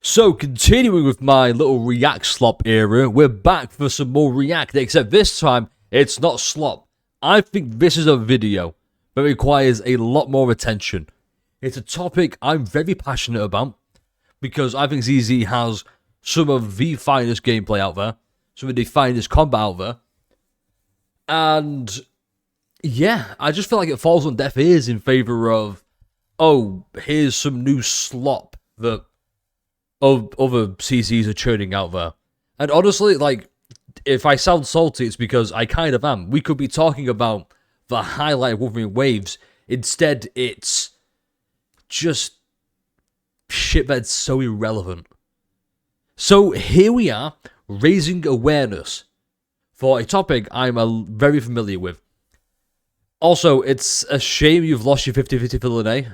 So, continuing with my little React slop era, we're back for some more React, except this time, it's not slop. I think this is a video that requires a lot more attention. It's a topic I'm very passionate about, because I think ZZ has some of the finest gameplay out there, some of the finest combat out there, and yeah, I just feel like it falls on deaf ears in favor of, oh, here's some new slop that other CCs are churning out there. And honestly, like, if I sound salty, it's because I kind of am. We could be talking about the highlight of Wuthering Waves. Instead, it's just shit that's so irrelevant. So here we are, raising awareness for a topic I'm very familiar with. Also, it's a shame you've lost your 50-50 for Lene.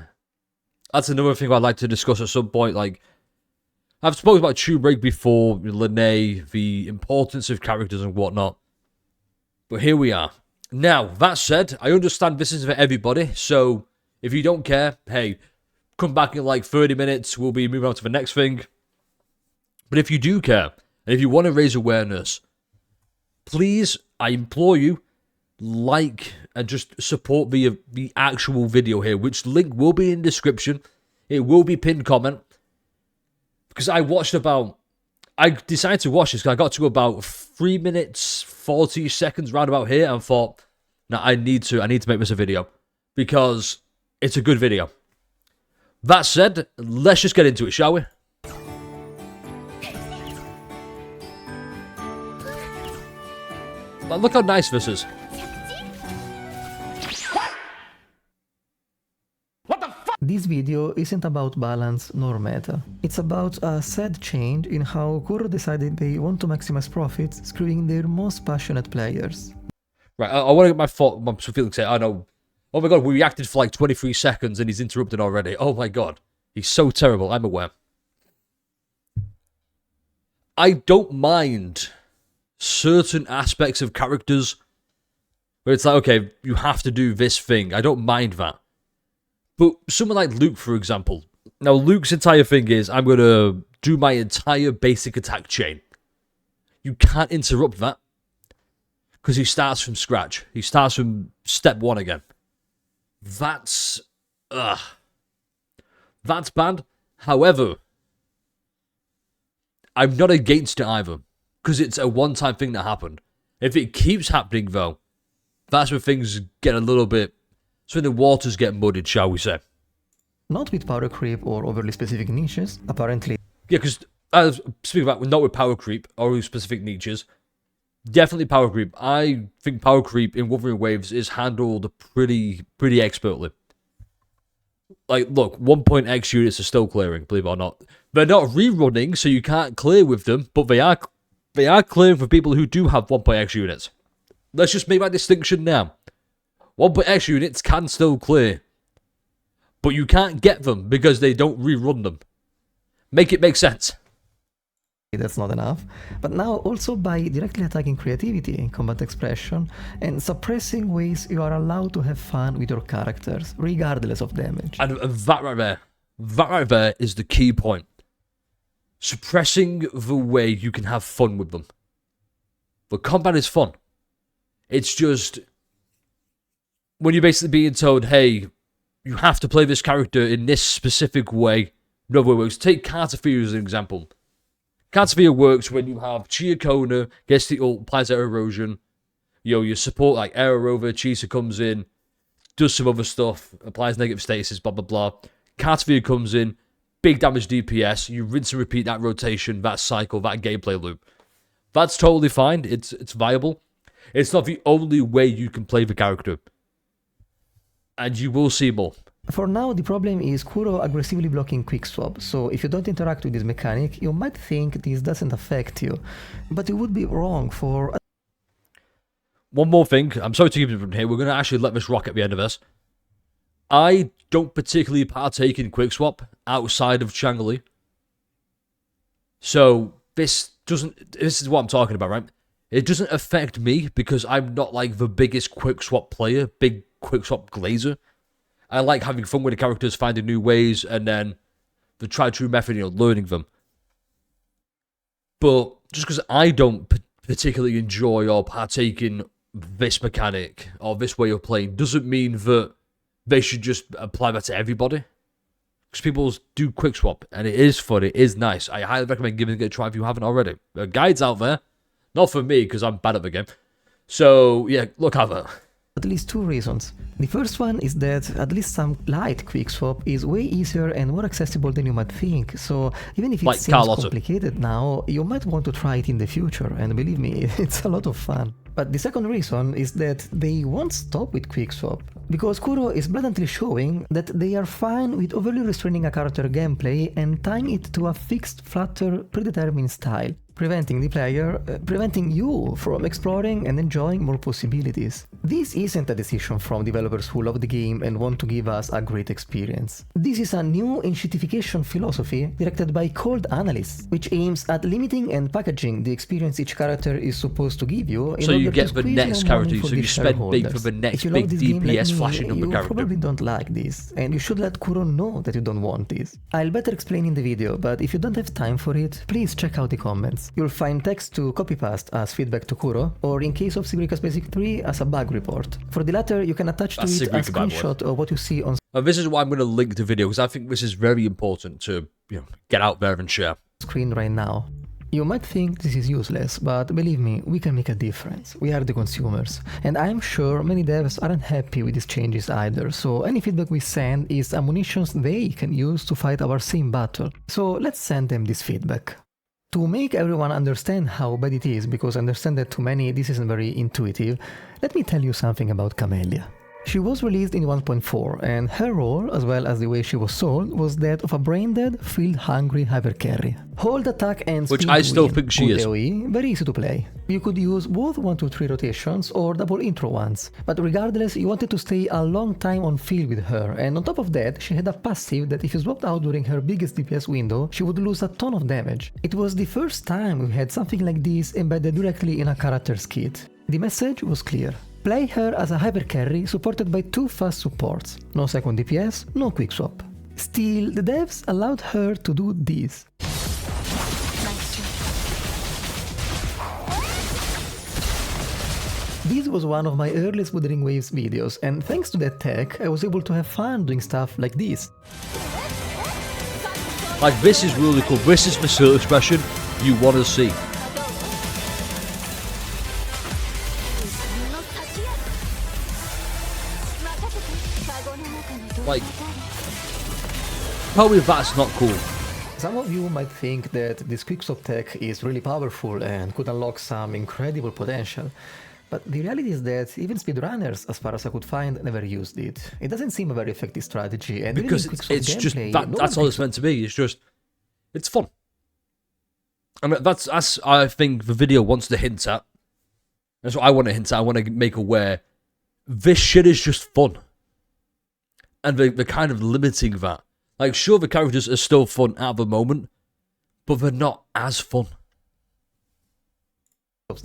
That's another thing I'd like to discuss at some point. Like, I've spoken about Tomb Break before, Lene, the importance of characters and whatnot. But here we are. Now, that said, I understand this isn't for everybody, so if you don't care, hey, come back in like 30 minutes, we'll be moving on to the next thing. But if you do care, and if you want to raise awareness, please, I implore you, like and just support the actual video here, which link will be in description. It will be pinned comment. Because I decided to watch this because I got to about 3 minutes, 40 seconds roundabout here and thought, no, I need to make this a video because it's a good video. That said, let's just get into it, shall we? Look how nice this is. This video isn't about balance nor meta. It's about a sad change in how Kuro decided they want to maximize profits, screwing their most passionate players. Right, I want to get my feelings say, I know. Oh my god, we reacted for like 23 seconds and he's interrupted already. Oh my god. He's so terrible, I'm aware. I don't mind certain aspects of characters where it's like, okay, you have to do this thing. I don't mind that. But someone like Luke, for example. Now, Luke's entire thing is, I'm going to do my entire basic attack chain. You can't interrupt that. Because he starts from scratch. He starts from step one again. That's bad. However, I'm not against it either. Because it's a one-time thing that happened. If it keeps happening, though, that's where things get a little bit... So the waters get muddied, shall we say. Not with power creep or overly specific niches, apparently. Yeah, because, speaking about, not with power creep or with specific niches, definitely power creep. I think power creep in Wuthering Waves is handled pretty expertly. Like, look, 1.x units are still clearing, believe it or not. They're not rerunning, so you can't clear with them, but they are clearing for people who do have 1.x units. Let's just make that distinction now. 1.x units can still clear. But you can't get them because they don't rerun them. Make it make sense. That's not enough. But now also by directly attacking creativity, combat expression, and suppressing ways you are allowed to have fun with your characters, regardless of damage. And that right there is the key point. Suppressing the way you can have fun with them. But combat is fun. It's just... when you're basically being told, hey, you have to play this character in this specific way. No way works. Take Cartafia as an example. Cartafia works when you have Chiakona, gets the ult, applies air erosion. Your support like Air Rover, Chisa comes in, does some other stuff, applies negative stasis, blah, blah, blah. Cartafia comes in, big damage DPS. You rinse and repeat that rotation, that cycle, that gameplay loop. That's totally fine. It's viable. It's not the only way you can play the character. And you will see more. For now, the problem is Kuro aggressively blocking quickswap, so if you don't interact with this mechanic, you might think this doesn't affect you, but you would be wrong for... One more thing, I'm sorry to keep it from here, we're going to actually let this rock at the end of this. I don't particularly partake in quickswap outside of Changali. So, this is what I'm talking about, right? It doesn't affect me because I'm not like the biggest quickswap player, big quickswap glazer. I like having fun with the characters, finding new ways, and then the tried true method, learning them. But just because I don't particularly enjoy or partake in this mechanic or this way of playing doesn't mean that they should just apply that to everybody. Because people do quick swap, and it is fun, it is nice. I highly recommend giving it a try if you haven't already. There are guides out there, not for me because I'm bad at the game. So yeah, look out there. At least two reasons. The first one is that at least some light quickswap is way easier and more accessible than you might think, so even if it seems complicated now, you might want to try it in the future, and believe me, it's a lot of fun. But the second reason is that they won't stop with quickswap, because Kuro is blatantly showing that they are fine with overly restraining a character gameplay and tying it to a fixed, flatter, predetermined style, preventing the player, preventing you from exploring and enjoying more possibilities. This isn't a decision from developers who love the game and want to give us a great experience. This is a new enshittification philosophy directed by cold analysts, which aims at limiting and packaging the experience each character is supposed to give you. So you get the next character, so you spend big for the next big DPS flashing number character. You probably don't like this, and you should let Kuro know that you don't want this. I'll better explain in the video, but if you don't have time for it, please check out the comments. You'll find text to copy-paste as feedback to Kuro, or in case of Sigrica's Basic 3 as a bug report. For the latter, you can attach to it a screenshot of what you see on this is why I'm going to link the video, because I think this is very important to get out there and share. Screen right now. You might think this is useless, but believe me, we can make a difference. We are the consumers. And I'm sure many devs aren't happy with these changes either, so any feedback we send is ammunition they can use to fight our same battle. So let's send them this feedback. To make everyone understand how bad it is, because I understand that to many this isn't very intuitive, let me tell you something about Camellia. She was released in 1.4, and her role, as well as the way she was sold, was that of a brain-dead, field-hungry hypercarry. Hold, attack and speed, which I still think she is. AoE, very easy to play. You could use both 1-2-3 rotations or double intro ones, but regardless you wanted to stay a long time on field with her, and on top of that she had a passive that if you swapped out during her biggest DPS window, she would lose a ton of damage. It was the first time we had something like this embedded directly in a character's kit. The message was clear. Play her as a hypercarry supported by 2 fast supports. No second DPS, no quickswap. Still, the devs allowed her to do this. This was one of my earliest Wuthering Waves videos, and thanks to that tech, I was able to have fun doing stuff like this. Like, this is really cool. This is the sort of expression you want to see. Like, probably that's not cool. Some of you might think that this quickswap tech is really powerful and could unlock some incredible potential. But the reality is that even speedrunners, as far as I could find, never used it. It doesn't seem a very effective strategy, and because it's just that's all it's meant to be. It's fun. I mean, that's I think the video wants to hint at. That's what I want to hint at. I want to make aware. This shit is just fun, and they're kind of limiting that. Like, sure, the characters are still fun at the moment, but they're not as fun.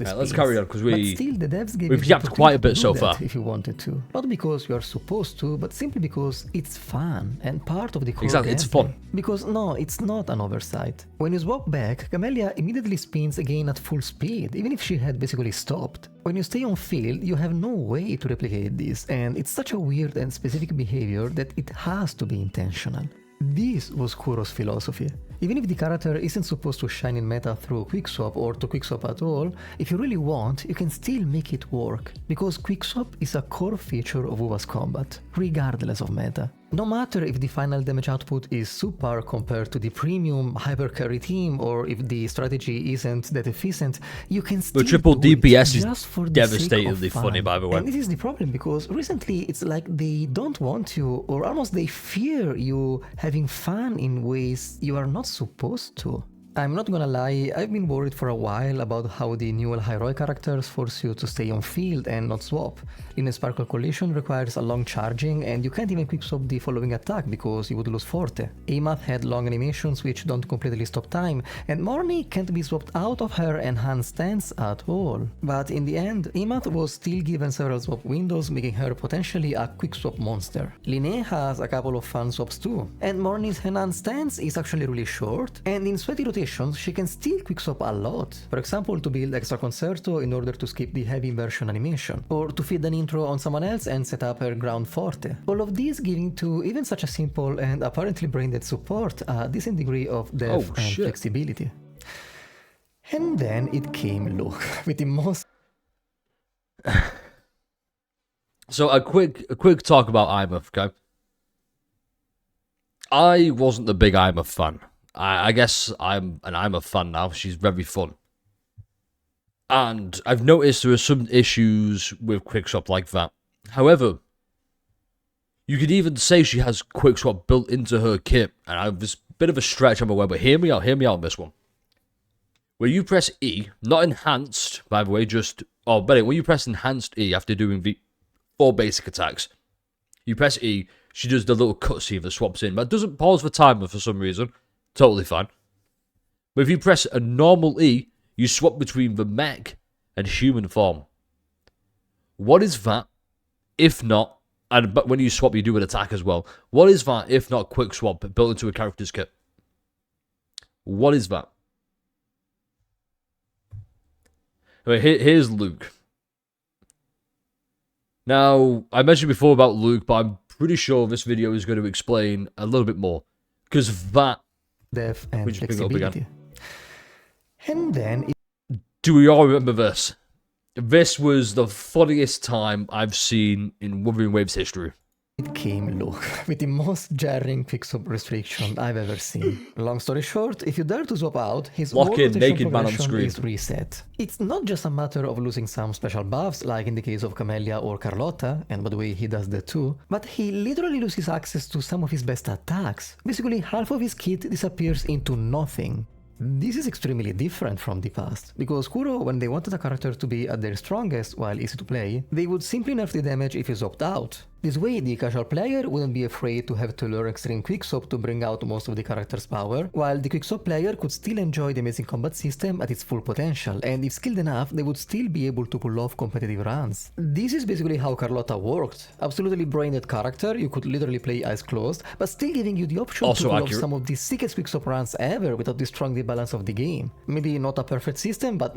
Right, let's carry on, because we've yapped quite a bit so far. If you wanted to, not because you are supposed to, but simply because it's fun and part of the core exactly, it's fun. Because no, it's not an oversight. When you swap back, Camellia immediately spins again at full speed, even if she had basically stopped. When you stay on field, you have no way to replicate this, and it's such a weird and specific behavior that it has to be intentional. This was Kuro's philosophy. Even if the character isn't supposed to shine in meta through quickswap or to quickswap at all, if you really want, you can still make it work, because quickswap is a core feature of WoW's combat, regardless of meta. No matter if the final damage output is subpar compared to the premium hypercarry team, or if the strategy isn't that efficient, you can still the triple do DPS it is devastatingly funny, by the way. And this is the problem, because recently it's like they don't want you, or almost they fear you having fun in ways you are not supposed to. I'm not gonna lie, I've been worried for a while about how the new heroic characters force you to stay on field and not swap. Linear Sparkle Collision requires a long charging, and you can't even quick swap the following attack because you would lose Forte. Amath had long animations which don't completely stop time, and Morny can't be swapped out of her enhanced stance at all. But in the end, Amath was still given several swap windows, making her potentially a quick swap monster. Linnea has a couple of fun swaps too, and Morny's enhanced stance is actually really short, and in sweaty rotation animations, she can still quickswap a lot. For example, to build extra concerto in order to skip the heavy inversion animation, or to feed an intro on someone else and set up her ground forte. All of these giving to even such a simple and apparently brain-dead support a decent degree of depth and flexibility. And then it came Luke, with the most... So a quick talk about Imouth, okay? I wasn't the big Imouth fan. I guess I'm an Imouth fan now. She's very fun. And I've noticed there are some issues with quickswap like that. However, you could even say she has quickswap built into her kit. And it's a bit of a stretch, I'm aware, but hear me out on this one. When you press E, not enhanced, by the way, just... Oh, but when you press enhanced E after doing the 4 basic attacks, you press E, she does the little cutscene that swaps in, but doesn't pause the timer for some reason. Totally fine. But if you press a normal E, you swap between the mech and human form. What is that, if not... But when you swap, you do an attack as well. What is that, if not quick swap built into a character's kit? What is that? Here's Luke. Now, I mentioned before about Luke, but I'm pretty sure this video is going to explain a little bit more. Because that... depth and flexibility. And then... Do we all remember this? This was the funniest time I've seen in Wuthering Waves history. It came Luke, with the most jarring quickswap restriction I've ever seen. Long story short, if you dare to swap out, his lock in, naked man on screen is reset. It's not just a matter of losing some special buffs, like in the case of Camellia or Carlotta, and by the way, he does that too, but he literally loses access to some of his best attacks. Basically, half of his kit disappears into nothing. This is extremely different from the past, because Kuro, when they wanted a character to be at their strongest while easy to play, they would simply nerf the damage if you swapped out. This way, the casual player wouldn't be afraid to have to learn extreme quickswap to bring out most of the character's power, while the quickswap player could still enjoy the amazing combat system at its full potential, and if skilled enough, they would still be able to pull off competitive runs. This is basically how Carlotta worked. Absolutely brain-dead character, you could literally play eyes closed, but still giving you the option to pull off some of the sickest quickswap runs ever without destroying the balance of the game. Maybe not a perfect system, but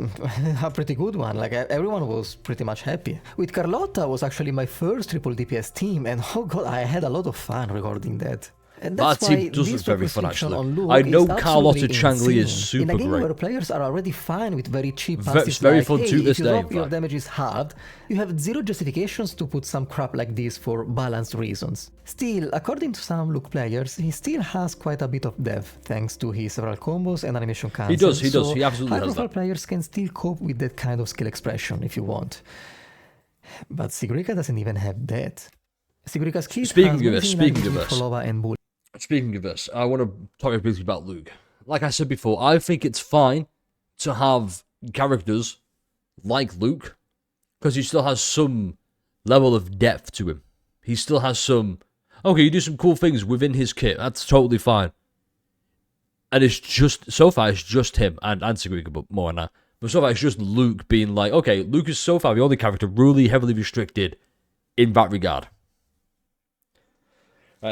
a pretty good one, like everyone was pretty much happy. With Carlotta was actually my first triple DPS team, and oh god, I had a lot of fun recording that. And that's that team does look very fun, actually. I know Carlotta Changli is super great. In a game where players are already fine with very cheap passives it's very like, fun hey, to this if you day, drop your damage is halved, you have zero justifications to put some crap like this for balanced reasons. Still, according to some Luke players, he still has quite a bit of depth, thanks to his several combos and animation cancels. He does, he absolutely has high-profile that. Players can still cope with that kind of skill expression if you want. But Sigurika doesn't even have that. Sigurika's kit Speaking of this, I want to talk briefly about Luke. Like I said before, I think it's fine to have characters like Luke, because he still has some level of depth to him. He still has some... Okay, you do some cool things within his kit, that's totally fine. And it's just... So far, it's just him, and Sigurika, but more on that. But so far, it's just Luke being like, okay, Luke is so far the only character really heavily restricted in that regard.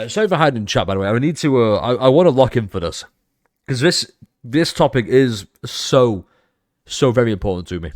Sorry for hiding in chat, by the way. I need to. I want to lock in for this, because this topic is so very important to me.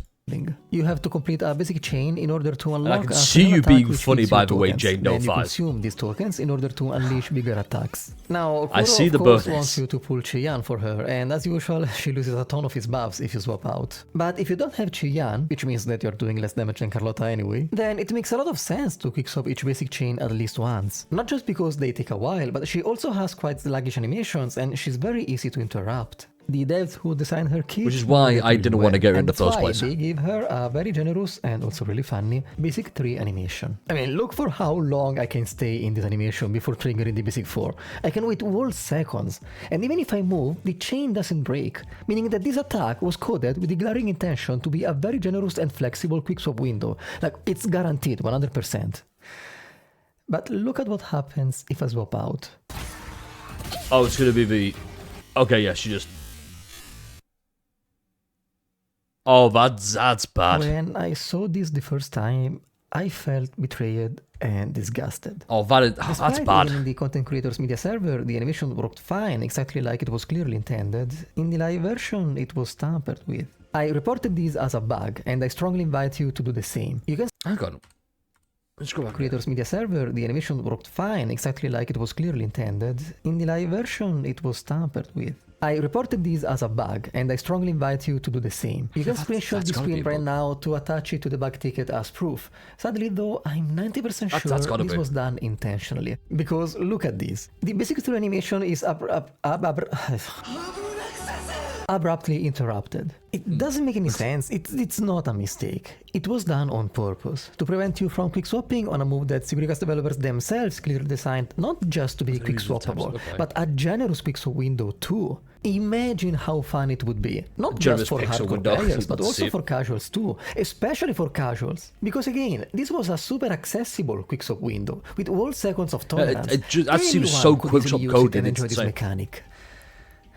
You have to complete a basic chain in order to unlock. And I can see you being funny, by the way, Jane Doe 5. You consume these tokens in order to unleash bigger attacks. Now, Kuro, I see the of course, birthdays. wants you to pull Chiyan for her, and as usual, she loses a ton of his buffs if you swap out. But if you don't have Chiyan, which means that you're doing less damage than Carlotta anyway, then it makes a lot of sense to quick swap each basic chain at least once. Not just because they take a while, but she also has quite sluggish animations, and she's very easy to interrupt. The devs who designed her kit, which is why I didn't want to get her in the first place. They gave her a very generous and also really funny basic 3 animation. I mean, look for how long I can stay in this animation before triggering the basic 4. I can wait whole seconds, and even if I move, the chain doesn't break, meaning that this attack was coded with the glaring intention to be a very generous and flexible quickswap window. Like, it's guaranteed 100%. But look at what happens if I swap out. Oh, it's gonna be the... Okay, yeah, she just... Oh, that's bad. When I saw this the first time, I felt betrayed and disgusted. Oh, that's bad. In the content creators media server, the animation worked fine, exactly like it was clearly intended. In the live version, it was tampered with. I reported this as a bug, and I strongly invite you to do the same. You can Hang on. Let's go back. Creators media server, the animation worked fine, exactly like it was clearly intended. In the live version, it was tampered with. I reported this as a bug, and I strongly invite you to do the same. You can screenshot the screen right now to attach it to the bug ticket as proof. Sadly though, I'm 90% sure this was done intentionally. Because look at this. The basic 3 animation is abruptly interrupted. It doesn't make any sense. It's not a mistake. It was done on purpose to prevent you from quick swapping on a move that Sigurica's developers themselves clearly designed not just to be quick swappable, but a generous quick swap window too. Imagine how fun it would be, not just for hardcore players, but also for casuals too, especially for casuals. Because again, this was a super accessible quick swap window with all seconds of tolerance. That seems so quick swap coded and enjoy this mechanic.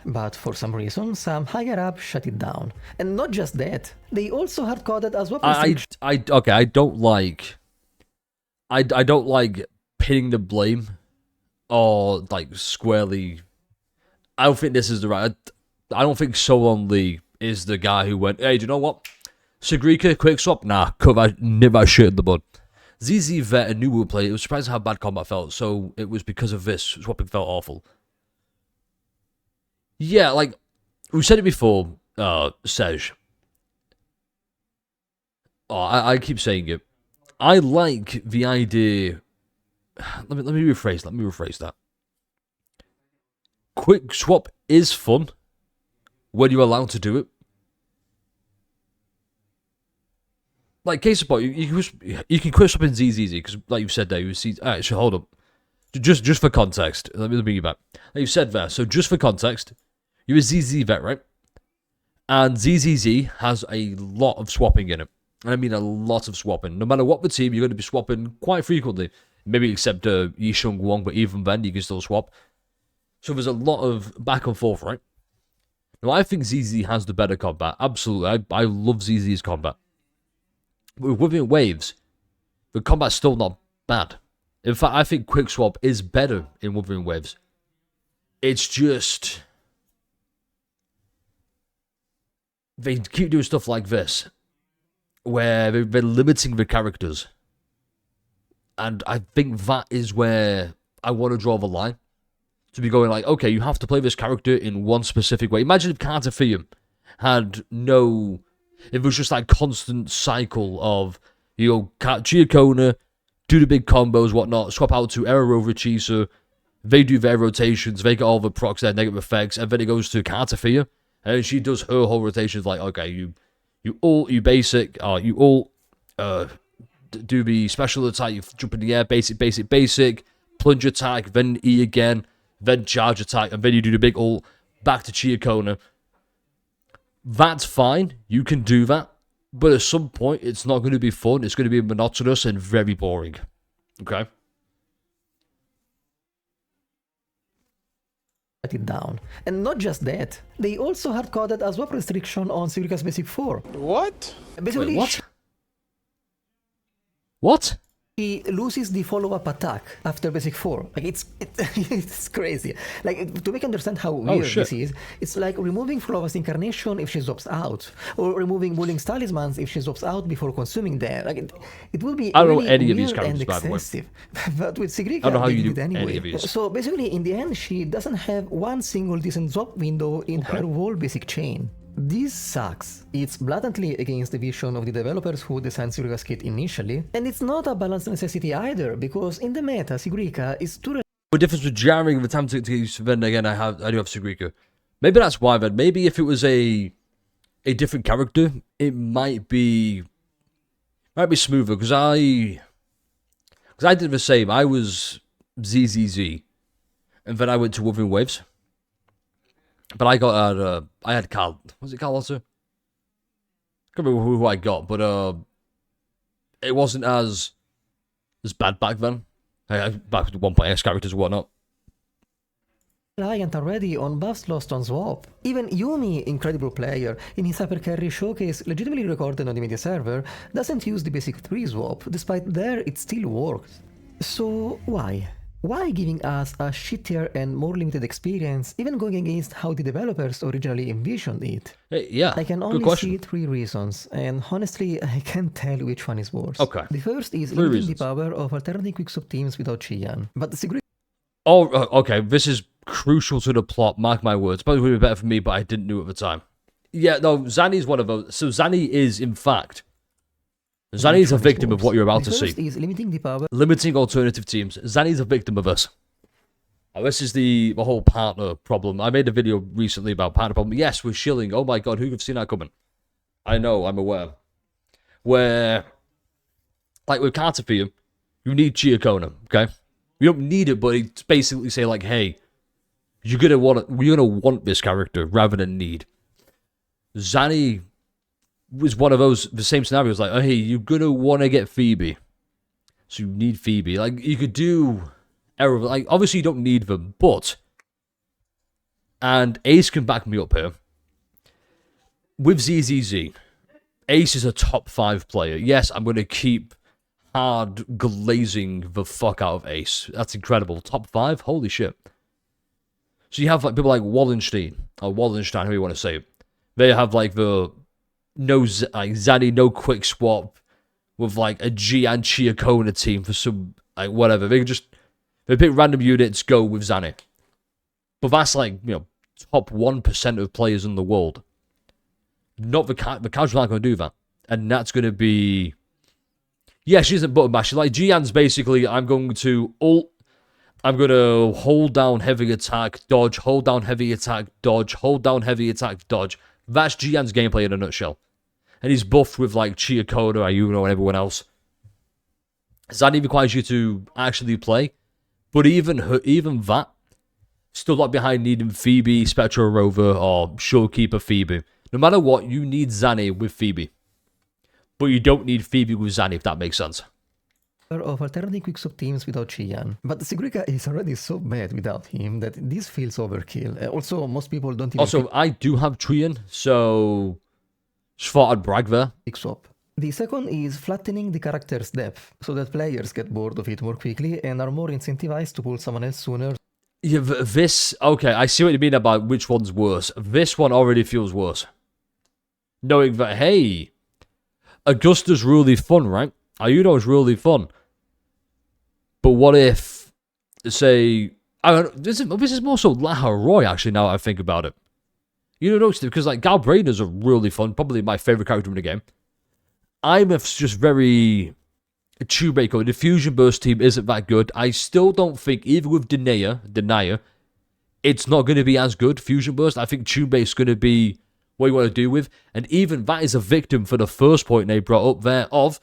But for some reason, some higher up shut it down. And not just that, they also hard-coded as well. I don't like... I don't like pinning the blame or like squarely... I don't think this is the right... I don't think Solon Lee is the guy who went, hey, do you know what? Sigrica, quick swap? Nah, nip that shit in the bud. ZZ Vet and New World Play, it was surprising how bad combat felt, so it was because of this. Swapping felt awful. Yeah, like, we said it before, Sej. Oh, I keep saying it. I like the idea... Let me rephrase that. Quick swap is fun when you're allowed to do it. Like, case in point, you can quick swap in ZZZ, because like you said there, you see... Alright, so hold up. Just for context, let me bring you back. Like you said there, so just for context... You're a ZZ vet, right? And ZZZ has a lot of swapping in it. And I mean a lot of swapping. No matter what the team, you're going to be swapping quite frequently. Maybe except Yisheng Wong, but even then, you can still swap. So there's a lot of back and forth, right? Now, I think ZZ has the better combat. Absolutely. I love ZZ's combat. But with Wuthering Waves, the combat's still not bad. In fact, I think Quick Swap is better in Wuthering Waves. It's just... They keep doing stuff like this, where they're limiting the characters. And I think that is where I want to draw the line. To be going like, okay, you have to play this character in one specific way. Imagine if Cartophium had no... If it was just like constant cycle of, you know, Chiacona, do the big combos, whatnot, swap out to Error over Chisa, they do their rotations, they get all the procs, their negative effects, and then it goes to Cartophia. And she does her whole rotations like, okay, you ult, you basic, you ult, do the special attack, you jump in the air, basic, plunge attack, then E again, then charge attack, and then you do the big ult, back to Chiacona. That's fine, you can do that, but at some point, it's not going to be fun, it's going to be monotonous and very boring. Okay? It down. And not just that, they also hard-coded a swap restriction on Sigurica's Basic 4. What? Basically, wait, what? He loses the follow-up attack after Basic 4. Like, it's crazy. Like, to make you understand how weird this is, it's like removing Flawless Incarnation if she swaps out, or removing Bullying Talismans if she swaps out before consuming them. Like, it will be I don't really know any of weird these characters, and by the way. excessive. But with Sigrica, I don't know how they you did do it anyway. any of these. So basically, in the end, she doesn't have one single decent swap window in her whole basic chain. This sucks. It's blatantly against the vision of the developers who designed Sigurica's kit initially, and it's not a balanced necessity either, because in the meta, Sigurica is too... The difference with jarring the time to use, then again, I do have Sigrica. Maybe that's why then. Maybe if it was a different character, it might be smoother, because I did the same. I was ZZZ, and then I went to Wuthering Waves. But I had Carl. Was it Carlotta? I can't remember who I got, but it wasn't as bad back then. Back with 1.x characters and whatnot. reliant already on buffs lost on swap. Even Yumi, incredible player, in his hyper carry showcase legitimately recorded on the media server, doesn't use the basic 3 swap, despite there it still works. So why? Why giving us a shittier and more limited experience, even going against how the developers originally envisioned it? Yeah, I can only see 3 reasons, and honestly, I can't tell which one is worse. Okay. The first is limiting the power of alternating quickswap teams without Qian. But the Oh, okay, this is crucial to the plot, mark my words. Probably would be better for me, but I didn't know at the time. Yeah, no, Zanny's one of those. So Zanny is, in fact, Zanny's a victim of what you're about to see. Is limiting the power. Limiting alternative teams. Zanny's a victim of this. Now, this is the whole partner problem. I made a video recently about partner problem. Yes, we're shilling. Oh my god, who could have seen that coming? I know, I'm aware. Where, like with Cartafia, you need Chiacona, okay? You don't need it, but it's basically say like, hey, you're gonna want this character rather than need. Zanny was one of those, the same scenarios, like, oh, hey, you're gonna want to get Phoebe. So you need Phoebe. Like, you could do error, like, obviously you don't need them, but, and Ace can back me up here, with ZZZ, Ace is a top 5 player. Yes, I'm gonna keep hard glazing the fuck out of Ace. That's incredible. Top 5? Holy shit. So you have like people like Wallenstein, or Wallenstein, how you want to say it. They have like the Zanny, no quick swap with like a G and Chiacona team for some, like whatever. They pick random units, go with Zanny. But that's like, top 1% of players in the world. Not the casual aren't going to do that. And that's going to be, yeah, she isn't button mash. Like Jian's basically, I'm going to hold down heavy attack, dodge, hold down heavy attack, dodge, hold down heavy attack, dodge. That's Jian's gameplay in a nutshell. And he's buffed with like Chiacona, Ayuno, and everyone else. Zanny requires you to actually play. But even that, still not behind needing Phoebe, Spectra Rover, or Showkeeper Phoebe. No matter what, you need Zanny with Phoebe. But you don't need Phoebe with Zanny, if that makes sense. Of alternating quickswap teams without Qian. But Sigrica is already so bad without him that this feels overkill. Also, most people don't even... Also, I do have Trian, so just thought I'd brag there. Quickswap. The second is flattening the character's depth, so that players get bored of it more quickly and are more incentivized to pull someone else sooner. Yeah, okay, I see what you mean about which one's worse. This one already feels worse. Knowing that, hey, Augusta's really fun, right? Ayuno's really fun. But what if, say, I don't know, this is more so Laha Roy, actually, now that I think about it. You don't notice it, because, like, Galbraith's are really fun, probably my favourite character in the game. IMF's just very Chewbacca. The Fusion Burst team isn't that good. I still don't think, even with Denia, it's not going to be as good, Fusion Burst. I think Chewbaca's going to be what you want to do with. And even that is a victim for the first point they brought up there of,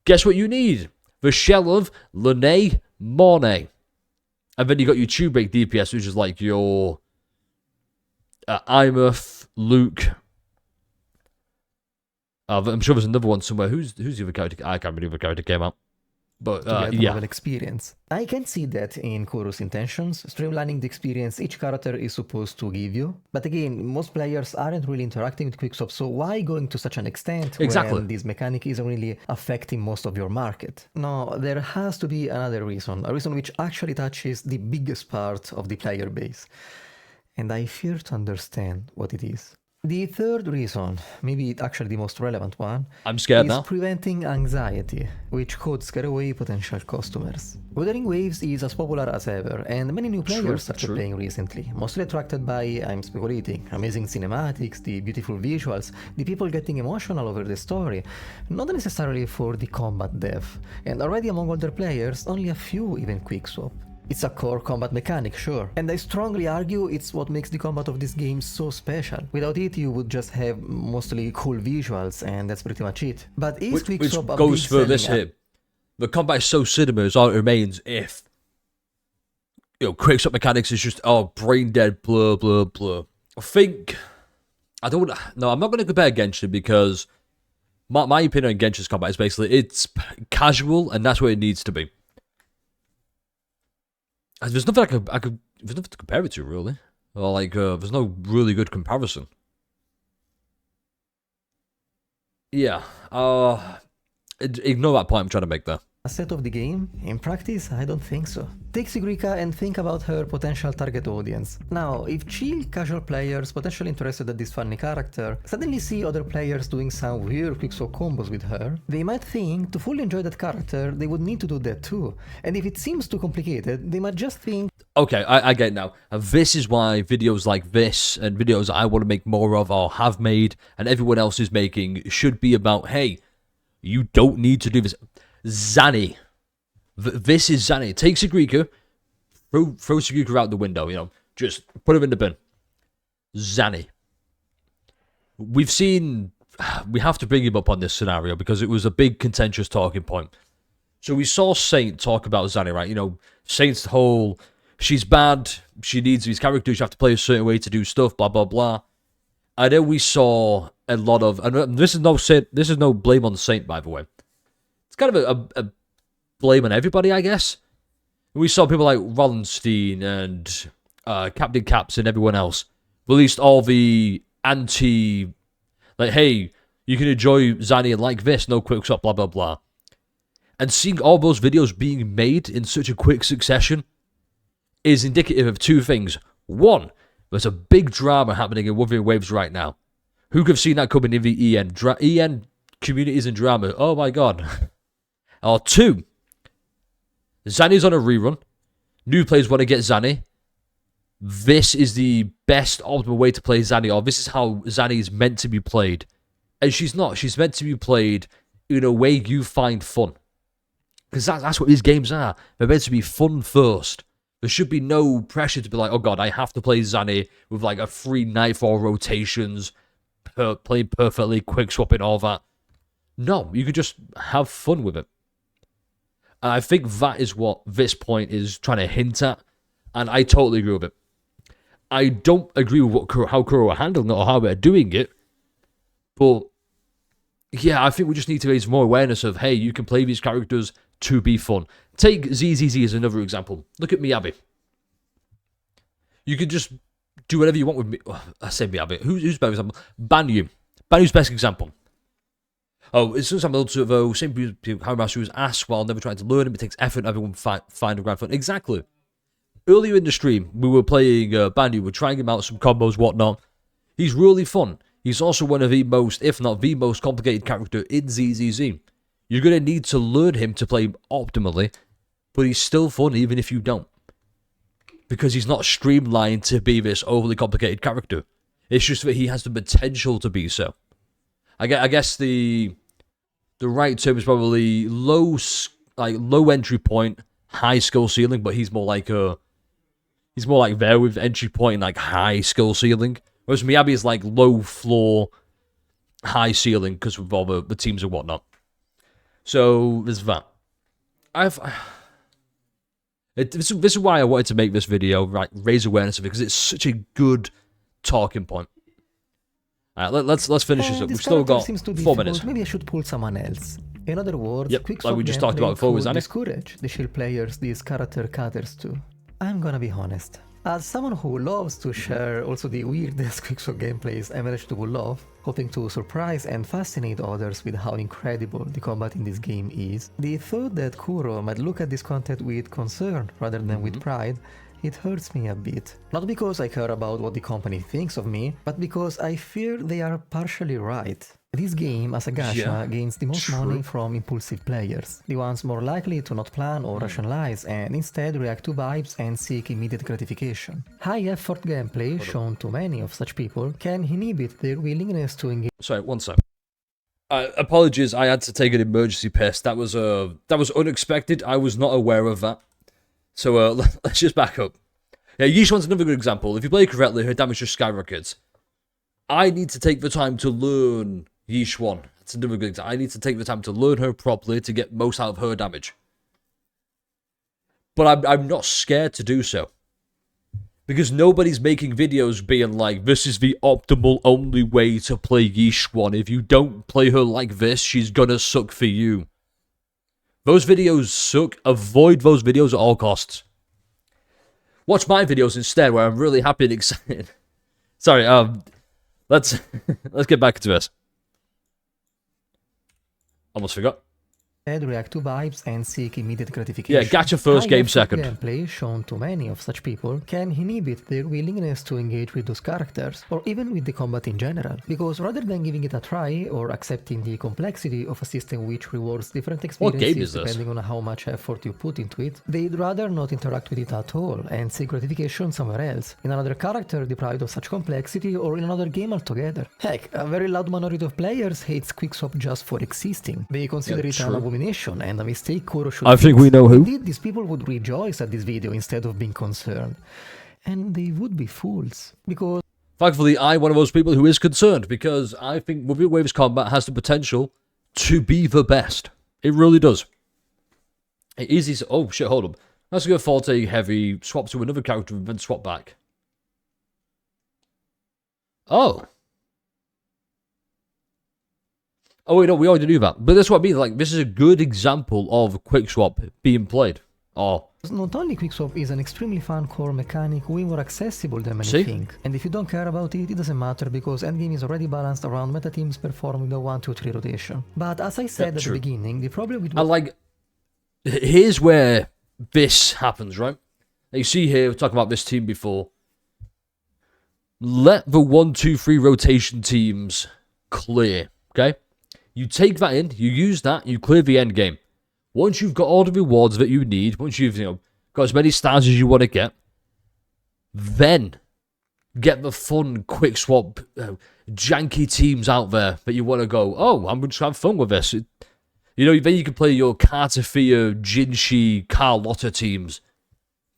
guess what you need? The shell of Lene Mornay. And then you got your Chewbacca DPS, which is like your IMF, Luke. I'm sure there's another one somewhere. Who's the other character? I can't remember the other character came out. But yeah. Experience. I can see that in Kuro's intentions, streamlining the experience each character is supposed to give you. But again, most players aren't really interacting with quickswap, so why going to such an extent when this mechanic isn't really affecting most of your market? No, there has to be another reason, a reason which actually touches the biggest part of the player base. And I fear to understand what it is. The third reason, maybe actually the most relevant one, I'm scared is preventing anxiety, which could scare away potential customers. Wuthering Waves is as popular as ever, and many new players started playing recently, mostly attracted by, I'm speculating, amazing cinematics, the beautiful visuals, the people getting emotional over the story, not necessarily for the combat depth, and already among older players, only a few even quickswap. It's a core combat mechanic, sure, and I strongly argue it's what makes the combat of this game so special. Without it, you would just have mostly cool visuals, and that's pretty much it. But is quickswap a goes big for this here. The combat is so cinema as all it remains if, quickswap mechanics is just, brain dead, blah, blah, blah. I'm not going to compare Genshin because my opinion on Genshin's combat is basically, it's casual, and that's what it needs to be. There's nothing there's nothing to compare it to, really. Or, like, there's no really good comparison. Yeah, ignore that point I'm trying to make there. Set of the game? In practice, I don't think so. Take Sigrika and think about her potential target audience. Now, if chill, casual players potentially interested in this funny character suddenly see other players doing some weird quickswap combos with her, they might think to fully enjoy that character they would need to do that too. And if it seems too complicated, they might just think... Okay, I get it now. And this is why videos like this and videos I want to make more of or have made and everyone else is making should be about, hey, you don't need to do this. Zanny. This is Zanny. Take Sigrika, throw Sigrika out the window, you know, just put him in the bin. Zanny. We have to bring him up on this scenario because it was a big contentious talking point. So we saw Saint talk about Zanny, right? You know, Saint's whole, she's bad, she needs these characters, you have to play a certain way to do stuff, blah, blah, blah. And then we saw a lot of, and this is no blame on Saint, by the way. It's kind of a blame on everybody, I guess. We saw people like Rollenstein and Captain Caps and everyone else released all the anti, like, hey, you can enjoy Zanny and like this, no quickswap, blah, blah, blah. And seeing all those videos being made in such a quick succession is indicative of two things. One, there's a big drama happening in Wuthering Waves right now. Who could have seen that coming in the EN communities and drama? Oh my god. Or two, Zanny's on a rerun. New players want to get Zanny. This is the best optimal way to play Zanny, or this is how Zanny is meant to be played. And she's not. She's meant to be played in a way you find fun. Because that's what these games are. They're meant to be fun first. There should be no pressure to be like, oh god, I have to play Zanny with like a free Nightfall rotations, playing perfectly, quick swapping, all that. No, you could just have fun with it. And I think that is what this point is trying to hint at. And I totally agree with it. I don't agree with how Kuro are handling it or how they're doing it. But yeah, I think we just need to raise more awareness of, hey, you can play these characters to be fun. Take ZZZ as another example. Look at Miyabi. You can just do whatever you want with me. Oh, I say Miyabi. Who's better example? Banyu. Banyu's best example. Oh, it's something else though. Same people, how Master was asked while never trying to learn him. It takes effort. Everyone find a grand fun. Exactly. Earlier in the stream, we were playing Banyu. We're trying him out some combos, whatnot. He's really fun. He's also one of the most, if not the most complicated character in ZZZ. You're going to need to learn him to play optimally, but he's still fun even if you don't. Because he's not streamlined to be this overly complicated character. It's just that he has the potential to be so. I guess the right term is probably low entry point, high skill ceiling, but he's more like there with entry point and like high skill ceiling. Whereas Miyabi is like low floor, high ceiling because of all the teams and whatnot. So there's that. This is why I wanted to make this video, right? Raise awareness of it because it's such a good talking point. Alright, let's finish this up. We've still got 4 minutes. Maybe I should pull someone else. In other words, yep, like we just talked about before with Zanny. Discourage the chill players these character cutters too. I'm gonna be honest. As someone who loves to share also the weirdest quickswap gameplays I managed to pull off, hoping to surprise and fascinate others with how incredible the combat in this game is, the thought that Kuro might look at this content with concern rather than with pride, it hurts me a bit. Not because I care about what the company thinks of me, but because I fear they are partially right. This game, as a gacha, gains the most money from impulsive players, the ones more likely to not plan or rationalize and instead react to vibes and seek immediate gratification. High-effort gameplay shown to many of such people can inhibit their willingness to engage. Sorry, one sec. Apologies, I had to take an emergency piss. That was unexpected. I was not aware of that. So let's just back up. Yeah, Yishuan's another good example. If you play correctly, her damage just skyrockets. I need to take the time to learn Yishuan. That's another good example. I need to take the time to learn her properly to get most out of her damage. But I'm not scared to do so. Because nobody's making videos being like, this is the optimal only way to play Yishuan. If you don't play her like this, she's gonna suck for you. Those videos suck. Avoid those videos at all costs. Watch my videos instead, where I'm really happy and excited. Sorry, let's get back to this. Almost forgot. React to vibes and seek immediate gratification. Yeah, gacha first, game second. Gameplay shown to many of such people can inhibit their willingness to engage with those characters, or even with the combat in general, because rather than giving it a try or accepting the complexity of a system which rewards different experiences depending on how much effort you put into it, they'd rather not interact with it at all and seek gratification somewhere else, in another character deprived of such complexity or in another game altogether. Heck, a very loud minority of players hates quickswap just for existing. They consider it an abomination and a mistake Kuro should I think we know who. Indeed, these people would rejoice at this video instead of being concerned. And they would be fools, because... Thankfully, I'm one of those people who is concerned, because I think Wuthering Waves combat has the potential to be the best. It really does. It is easy. Oh shit, hold up. Let's go Forte heavy, swap to another character, and then swap back. Oh. Oh wait, no, we already knew that. But that's what I mean, like, this is a good example of quick swap being played. Oh. Not only quickswap is an extremely fun core mechanic, way more accessible than many think. And if you don't care about it, it doesn't matter, because endgame is already balanced around meta teams performing the 1-2-3 rotation. But as I said at the beginning, the problem with... here's where this happens, right? Now you see here, we're talking about this team before. Let the 1-2-3 rotation teams clear, okay? You take that in, you use that, you clear the end game. Once you've got all the rewards that you need, once you've got as many stars as you want to get, then get the fun, quick swap, janky teams out there that you want to go, oh, I'm going to have fun with this. Then you can play your Cartafia, Jinshi, Carlotta teams,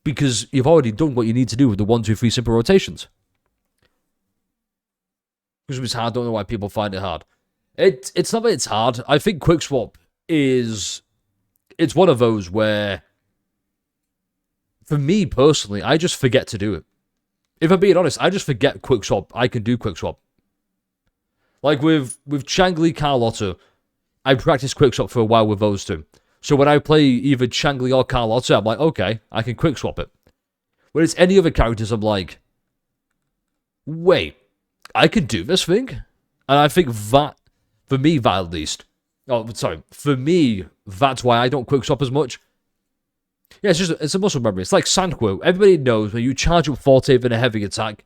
because you've already done what you need to do with the 1-2-3 simple rotations. Because it's hard, I don't know why people find it hard. It's not that it's hard. I think quickswap is... It's one of those where, for me personally, I just forget to do it. If I'm being honest, I just forget quickswap. I can do quickswap. Like with Changli, Carlotta, I practiced quickswap for a while with those two. So when I play either Changli or Carlotta, I'm like, okay, I can quickswap it. When it's any other characters, I'm like, wait, I can do this thing? And I think that... For me, that at least. Oh, sorry. For me, that's why I don't quickswap as much. Yeah, it's a muscle memory. It's like Sanquo. Everybody knows when you charge up Forte in a heavy attack,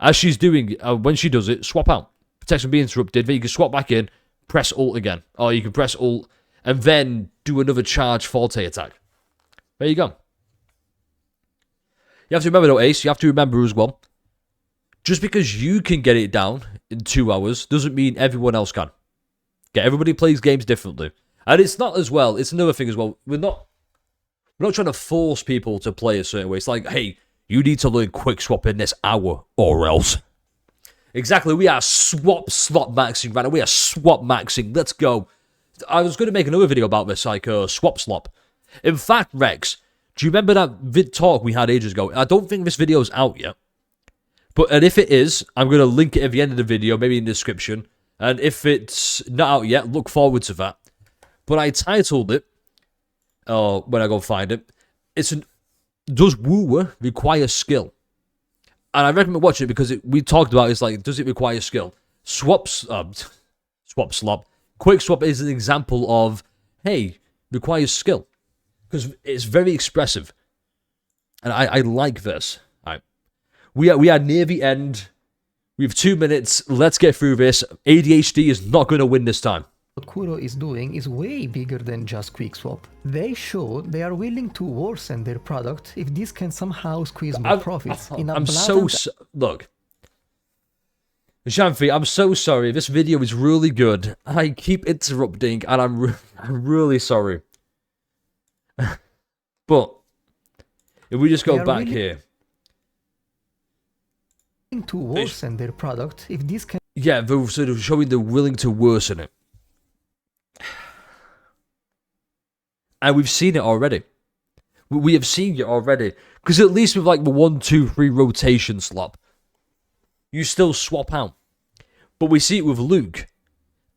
as she's doing, when she does it, swap out. Protects from being interrupted. Then you can swap back in, press ult again. Or you can press ult, and then do another charge Forte attack. There you go. You have to remember though, Ace, you have to remember as well, just because you can get it down in 2 hours, doesn't mean everyone else can. Okay, everybody plays games differently. And it's not as well, it's another thing as well, we're not trying to force people to play a certain way. It's like, hey, you need to learn quick swap in this hour or else. Exactly, we are swap slot maxing right now. We are swap maxing. Let's go. I was going to make another video about this, like swap slop. In fact, Rex, do you remember that vid talk we had ages ago? I don't think this video's out yet. And if it is, I'm going to link it at the end of the video, maybe in the description. And if it's not out yet, look forward to that. But I titled it, when I go find it, does wooer require skill? And I recommend watching it because we talked about it's like, does it require skill? Swap slop. Quick swap is an example of, hey, requires skill. Because it's very expressive. And I like this. All right. We are near the end. We have 2 minutes. Let's get through this. ADHD is not going to win this time. What Kuro is doing is way bigger than just quickswap. They show they are willing to worsen their product if this can somehow squeeze more profits. Look. Shanfi, I'm so sorry. This video is really good. I keep interrupting and I'm really sorry. But if we just go back here. To worsen their product if this can... Yeah, they're sort of showing they're willing to worsen it. And we've seen it already. We have seen it already. Because at least with like the 1-2-3 rotation slop, you still swap out. But we see it with Luke.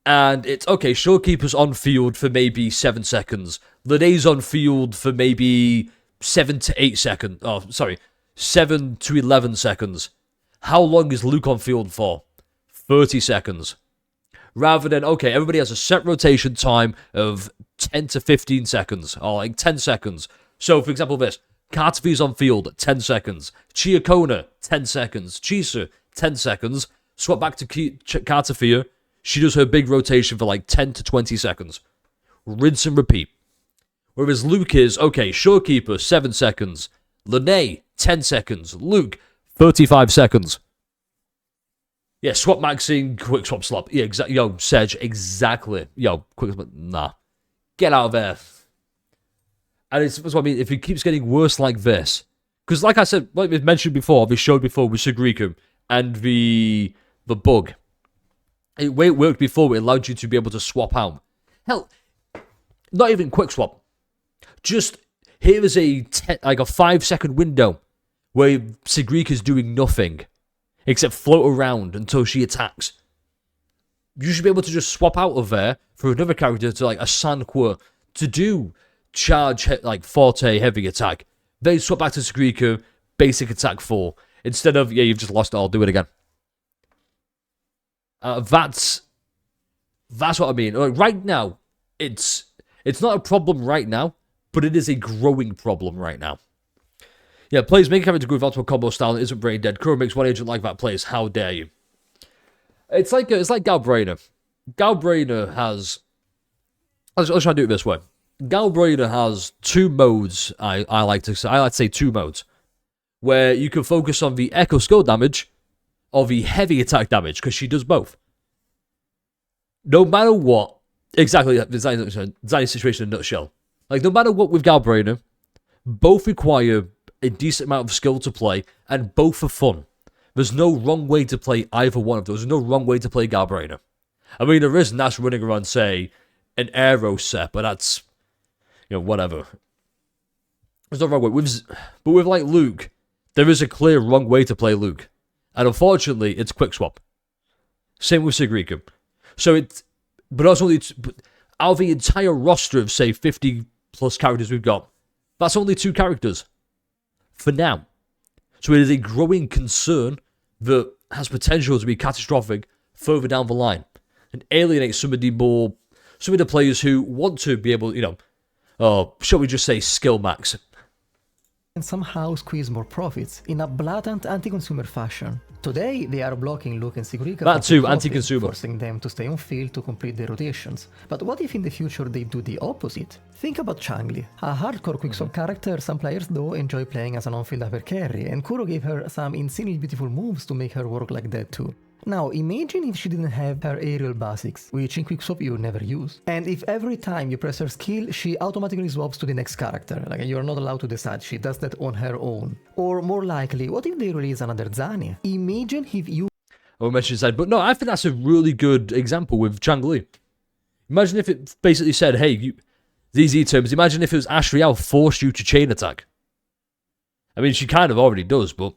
And it's, okay, Showkeeper's on field for maybe 7 seconds. Lene's on field for maybe 7 to 8 seconds. Oh, sorry. 7 to 11 seconds. How long is Luke on field for? 30 seconds. Rather than, okay, everybody has a set rotation time of 10 to 15 seconds, or like 10 seconds. So, for example, this. Carter's on field, 10 seconds. Chiakona, 10 seconds. Chisa, 10 seconds. Swap back to Carter. She does her big rotation for like 10 to 20 seconds. Rinse and repeat. Whereas Luke is, okay, Shorekeeper, 7 seconds. Lene, 10 seconds. Luke, 35 seconds. Yeah, swap maxing, quick swap slop. Yeah, exactly. Yo, Sedge, exactly. Yo, quick swap. Nah. Get out of there. And it's what I mean, if it keeps getting worse like this, because like I said, like we've mentioned before, we showed before with Sigriku and the bug. It worked before, it allowed you to be able to swap out. Hell, not even quick swap. Just, here is a 5-second window where Sigriku is doing nothing except float around until she attacks. You should be able to just swap out of there for another character to like a Sanqua to do charge, like forte heavy attack. Then swap back to Sigriku, basic attack 4. Instead of, yeah, you've just lost it, I'll do it again. That's what I mean. Like, right now, it's not a problem right now, but it is a growing problem right now. Yeah, players make a character go without a combo style and isn't brain dead. Kuro makes one agent like that plays. How dare you? It's like Galbrainer. Galbrainer has. Let's try to do it this way. Galbrainer has 2 modes. I like to say 2 modes, where you can focus on the echo skull damage or the heavy attack damage, because she does both. No matter what, exactly the Zani situation in a nutshell. Like, no matter what with Galbrainer, both require a decent amount of skill to play, and both are fun. There's no wrong way to play either one of those. There's no wrong way to play Galbrainer. I mean, there is, and that's running around, say, an Aero set, but that's, you know, whatever. There's no wrong way. But with, like, Luke, there is a clear wrong way to play Luke. And unfortunately, it's quick swap. Same with Sigriku. So but also, out of the entire roster of, say, 50 plus characters we've got, that's only 2 characters. For now. So it is a growing concern that has potential to be catastrophic further down the line. And alienate some of the players who want to be able, you know, shall we just say skill max. And somehow squeeze more profits in a blatant anti-consumer fashion. Today, they are blocking Luke and Sigriku. That too, anti-consumer. Forcing them to stay on field to complete their rotations. But what if in the future they do the opposite? Think about Changli, a hardcore quickswap character some players though enjoy playing as an on-field upper carry, and Kuro gave her some insanely beautiful moves to make her work like that too. Now, imagine if she didn't have her aerial basics, which in quickswap you never use. And if every time you press her skill, she automatically swaps to the next character, like you're not allowed to decide, she does that on her own. Or more likely, what if they release another Zani? Imagine if you... I will mention that, but no, I think that's a really good example with Changli. Imagine if it basically said, hey, these E-terms, imagine if it was Ashriel forced you to chain attack. I mean, she kind of already does, but...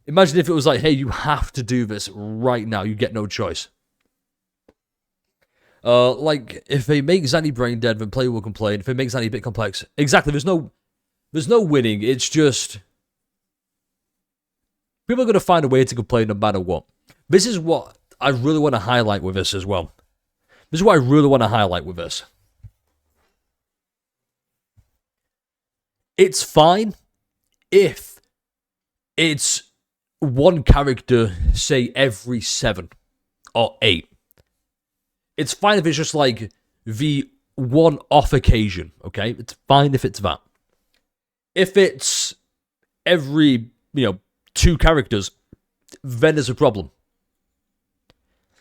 Imagine if it was like, hey, you have to do this right now. You get no choice. Like, if they make Zani brain dead, then player will complain. If they make Zani a bit complex. Exactly, there's no winning. It's just... People are going to find a way to complain no matter what. This is what I really want to highlight with this as well. This is what I really want to highlight with this. It's fine if it's one character, say, every 7 or 8. It's fine if it's just like the one-off occasion, okay? It's fine if it's that. If it's every, 2 characters, then there's a problem.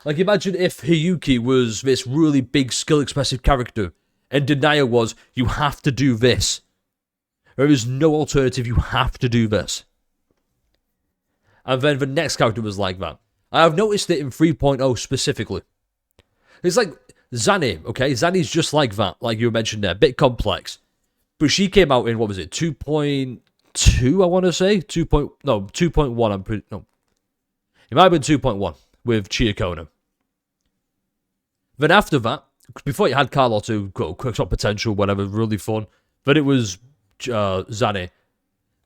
Like, imagine if Hiyuki was this really big, skill-expressive character, and Denia was, you have to do this. There is no alternative, you have to do this. And then the next character was like that. I have noticed it in 3.0 specifically. It's like Zani, okay? Zani's just like that, like you mentioned there. Bit complex. But she came out in, what was it, 2.2, I want to say? 2.1, I'm pretty... No. It might have been 2.1 with Chiakona. Then after that, before you had Carlotta, quick shot potential, whatever, really fun. Then it was Zani.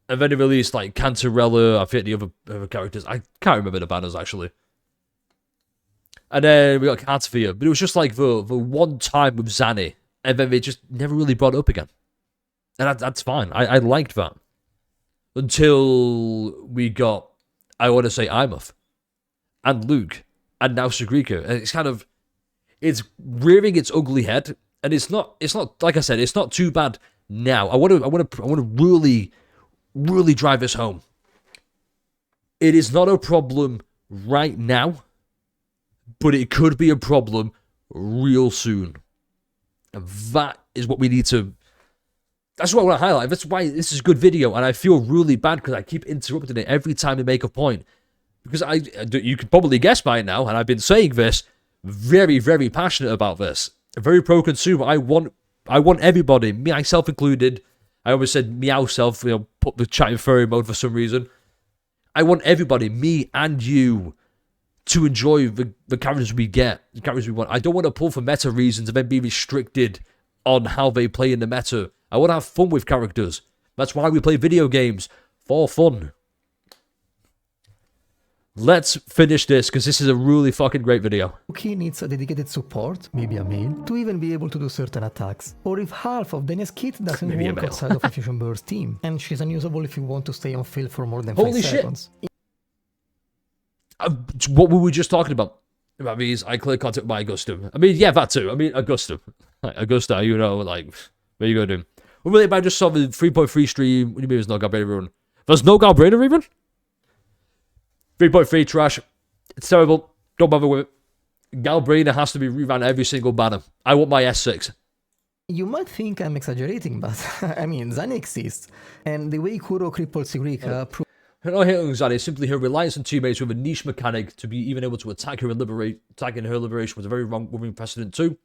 And then they released like Cantarella, I think the other characters. I can't remember the banners actually. And then we got Cartavia, but it was just like the one time with Zanny, and then they just never really brought it up again. And that's fine. I liked that. Until we got, I want to say, Imuth, and Luke, and now Sugrika. And it's kind of, it's rearing its ugly head, and it's not like I said, it's not too bad now. I want to really drive this home. It is not a problem right now, but it could be a problem real soon. And that is what we need to... That's what I want to highlight. That's why this is a good video, and I feel really bad because I keep interrupting it every time they make a point. Because you can probably guess by now, and I've been saying this, very, very passionate about this. Very pro-consumer. I want everybody, myself included. I always said meow self, put the chat in furry mode for some reason. I want everybody, me and you, to enjoy the characters we get, the characters we want. I don't want to pull for meta reasons and then be restricted on how they play in the meta. I want to have fun with characters. That's why we play video games, for fun. Let's finish this, because this is a really fucking great video. He needs a dedicated support, maybe a male, to even be able to do certain attacks. Or if half of Dania's kit doesn't work outside of a Fusion Burst team, and she's unusable if you want to stay on field for more than 5 seconds. What were we just talking about? That means I clear contact by Augustum. I mean, yeah, that too. I mean, Augustum. Like, Augusta, what are you going to do? Well, really, I just saw the 3.3 stream. What do you mean there's no Galbrainer run? There's no Galbrainer even? 3.3 trash. It's terrible. Don't bother with it. Galbrainer has to be reran every single banner. I want my S6. You might think I'm exaggerating, but I mean, Zanny exists. And the way Kuro crippled Sigrika proves... No hit on Zanny, simply her reliance on teammates with a niche mechanic to be even able to attack her and attacking her liberation was a very wrong moving precedent too.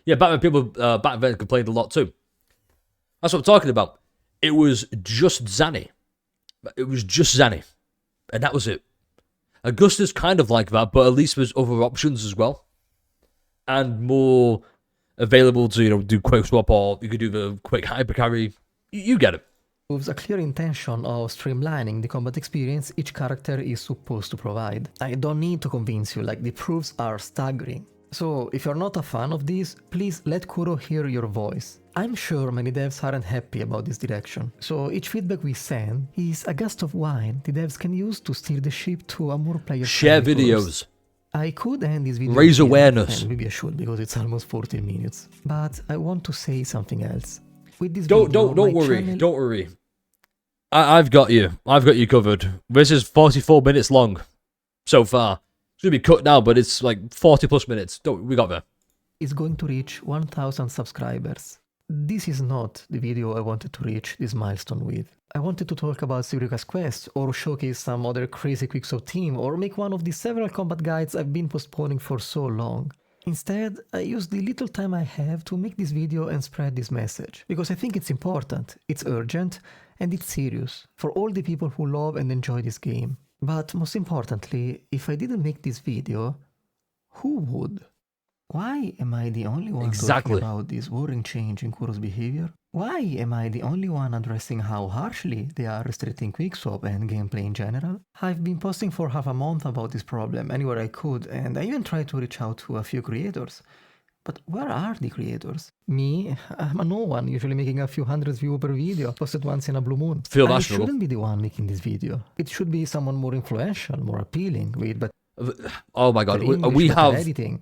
Yeah, Batman people back then complained a lot too. That's what I'm talking about. It was just Zanny. It was just Zanny. And that was it. Augusta's kind of like that, but at least there's other options as well. And more available to, do quick swap, or you could do the quick hyper carry. You get it. Proves a clear intention of streamlining the combat experience each character is supposed to provide. I don't need to convince you, the proofs are staggering. So, if you're not a fan of this, please let Kuro hear your voice. I'm sure many devs aren't happy about this direction, so each feedback we send is a gust of wine the devs can use to steer the ship to a more player-friendly Share videos. course. I could end this video raise here, awareness. and maybe I should because it's almost 14 minutes. But I want to say something else. With this don't video, worry. I've got you. I've got you covered. This is 44 minutes long so far. It's gonna be cut now, but it's like 40 plus minutes. We got there. Is going to reach 1,000 subscribers. This is not the video I wanted to reach this milestone with. I wanted to talk about Sigrika's quest, or showcase some other crazy quickswap team, or make one of the several combat guides I've been postponing for so long. Instead, I used the little time I have to make this video and spread this message, because I think it's important, it's urgent, and it's serious, for all the people who love and enjoy this game. But most importantly, if I didn't make this video, who would? Why am I the only one talking about this worrying change in Kuro's behavior? Why am I the only one addressing how harshly they are restricting quickswap and gameplay in general? I've been posting for half a month about this problem anywhere I could, and I even tried to reach out to a few creators. But where are the creators? Me? I'm a no one, usually making a few hundred views per video, posted once in a blue moon. I shouldn't be the one making this video. It should be someone more influential, more appealing, with oh my god, we have editing.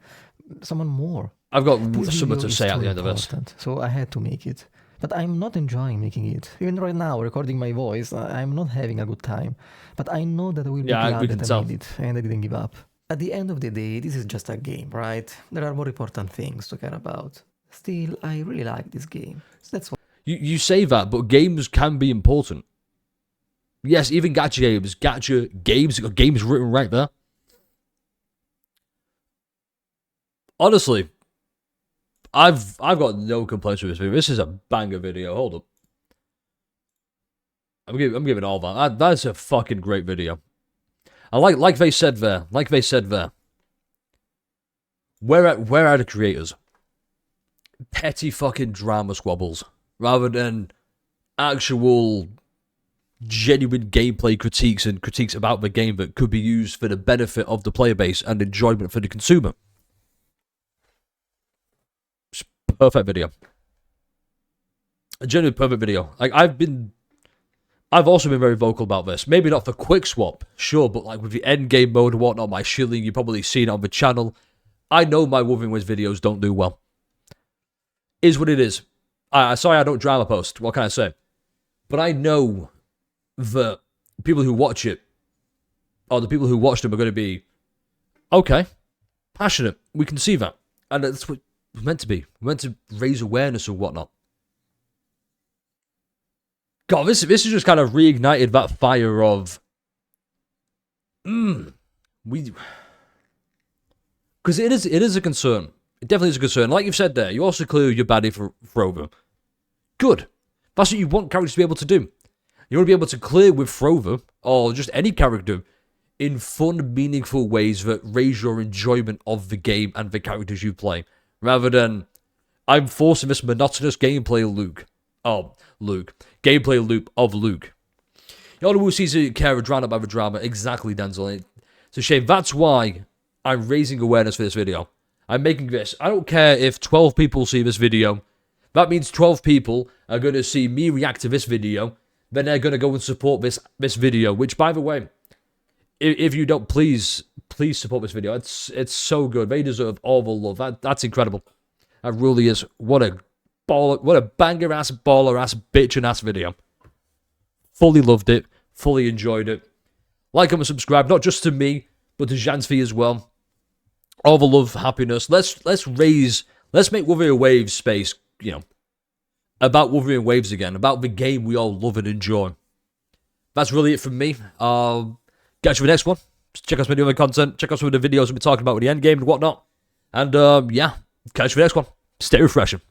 Someone more. I've got something to say at the end of this. So I had to make it. But I'm not enjoying making it. Even right now, recording my voice, I'm not having a good time. But I know that I will be glad that I made it, and I didn't give up. At the end of the day, this is just a game, right? There are more important things to care about. Still, I really like this game. So that's why. You say that, but games can be important. Yes, even gacha games, games written right there. Honestly, I've got no complaints with this video. This is a banger video. Hold up. I'm giving all that. That's a fucking great video. I like they said there. Where are the creators? Petty fucking drama squabbles rather than actual genuine gameplay critiques and critiques about the game that could be used for the benefit of the player base and enjoyment for the consumer. It's a perfect video. A genuine perfect video. Like, I've also been very vocal about this. Maybe not for quick swap, sure, but like with the end game mode and whatnot, my shilling, you've probably seen it on the channel. I know my Wuthering Waves videos don't do well. Is what it is. Sorry I don't drama post. What can I say? But I know that people who watch it, or the people who watch them, are going to be, okay, passionate. We can see that. And that's what we're meant to be. We're meant to raise awareness and whatnot. God, this has just kind of reignited that fire of, because it is a concern. It definitely is a concern. Like you've said there, you also clear your baddie for Frover. Good. That's what you want characters to be able to do. You want to be able to clear with Frover, or just any character, in fun, meaningful ways that raise your enjoyment of the game and the characters you play. Rather than, I'm forcing this monotonous gameplay loop of Luke. You only will see to care drowned out by the drama. Exactly, Denzel. It's a shame. That's why I'm raising awareness for this video. I'm making this. I don't care if 12 people see this video. That means 12 people are going to see me react to this video. Then they're going to go and support this video. Which, by the way, if you don't, please support this video. It's so good. They deserve all the love. That's incredible. That really is. What a banger ass, baller ass, bitchin' ass video. Fully loved it. Fully enjoyed it. Like, comment, subscribe. Not just to me, but to Jansfi as well. All the love, happiness. Let's make Wuthering Waves space, about Wuthering Waves again. About the game we all love and enjoy. That's really it from me. Catch you for the next one. Check out some of the other content. Check out some of the videos we'll be talking about with the end game and whatnot. And, yeah. Catch you for the next one. Stay refreshing.